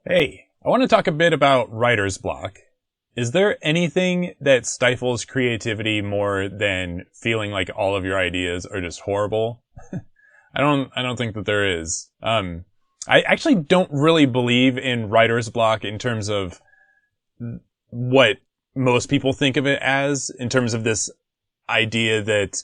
Hey, I want to talk a bit about writer's block. Is there anything that stifles creativity more than feeling like all of your ideas are just horrible? I don't think that there is. I actually don't really believe in writer's block in terms of what most people think of it as, in terms of this idea that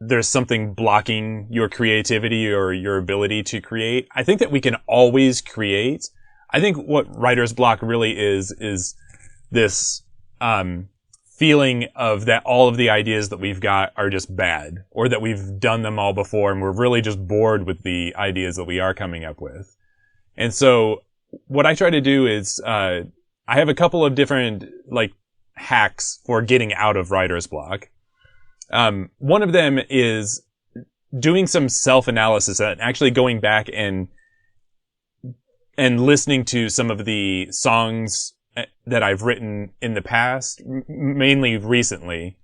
there's something blocking your creativity or your ability to create. I think that we can always create. I think what writer's block really is this, feeling of that all of the ideas that we've got are just bad, or that we've done them all before and we're really just bored with the ideas that we are coming up with. And so what I try to do is, I have a couple of different, hacks for getting out of writer's block. One of them is doing some self-analysis and actually going back and listening to some of the songs that I've written in the past, mainly recently,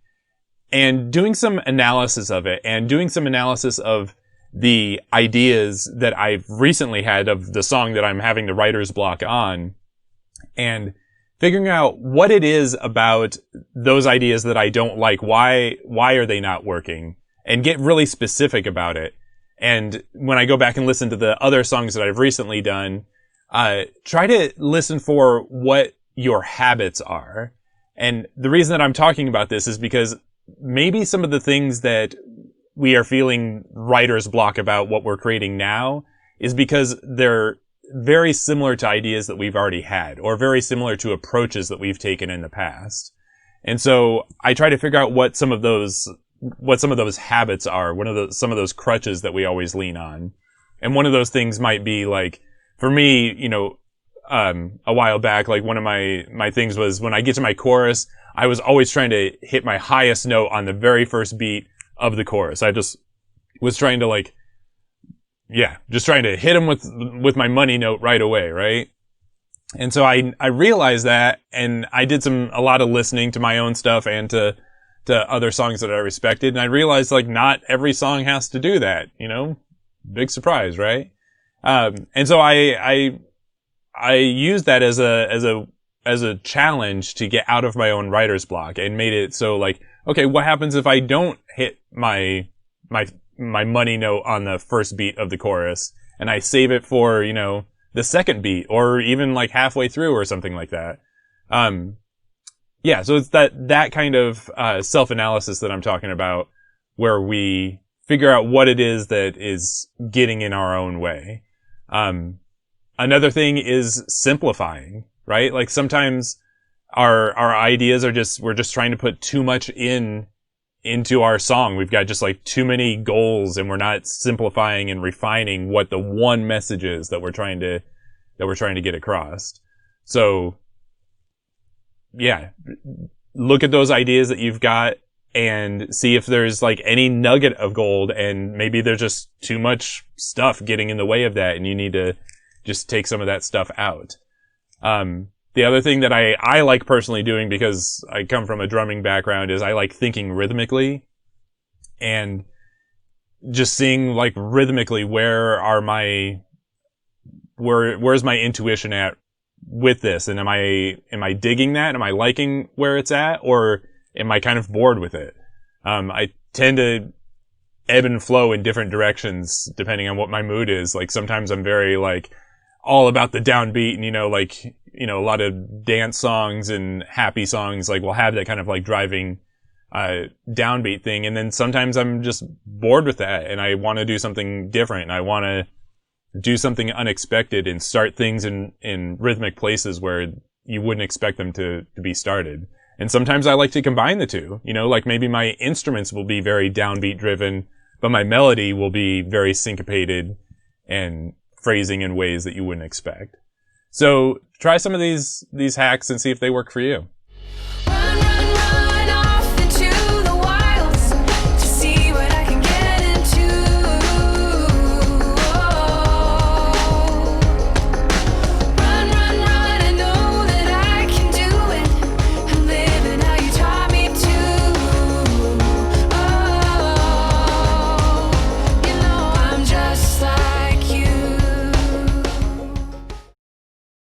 and doing some analysis of it and doing some analysis of the ideas that I've recently had of the song that I'm having the writer's block on, and figuring out what it is about those ideas that I don't like. Why are they not working? And get really specific about it. And when I go back and listen to the other songs that I've recently done, try to listen for what your habits are. And the reason that I'm talking about this is because maybe some of the things that we are feeling writer's block about what we're creating now is because they're very similar to ideas that we've already had, or very similar to approaches that we've taken in the past. And so I try to figure out what some of those habits are, some of those crutches that we always lean on. And one of those things might be for me, a while back, one of my things was when I get to my chorus, I was always trying to hit my highest note on the very first beat of the chorus. I just was trying to just trying to hit him with my money note right away, right? And so I realized that, and I did a lot of listening to my own stuff and to other songs that I respected, and I realized not every song has to do that, big surprise, right? And so I used that as a challenge to get out of my own writer's block, and made it so okay, what happens if I don't hit my money note on the first beat of the chorus, and I save it for, the second beat, or even halfway through or something like that. So it's that kind of, self-analysis that I'm talking about, where we figure out what it is that is getting in our own way. Another thing is simplifying, right? Sometimes our ideas are we're just trying to put too much into our song. We've got just too many goals, and we're not simplifying and refining what the one message is that we're trying to get across. So yeah, look at those ideas that you've got and see if there's any nugget of gold, and maybe there's just too much stuff getting in the way of that, and you need to just take some of that stuff out. The other thing that I like personally doing, because I come from a drumming background, is I like thinking rhythmically, and just seeing rhythmically where's my intuition at with this, and am I digging that? Am I liking where it's at, or am I kind of bored with it? I tend to ebb and flow in different directions depending on what my mood is. Sometimes I'm very all about the downbeat, and a lot of dance songs and happy songs will have that kind of driving downbeat thing. And then sometimes I'm just bored with that, and I want to do something different, and I want to do something unexpected and start things in rhythmic places where you wouldn't expect them to be started. And sometimes I like to combine the two, maybe my instruments will be very downbeat driven, but my melody will be very syncopated and phrasing in ways that you wouldn't expect. So try some of these hacks and see if they work for you.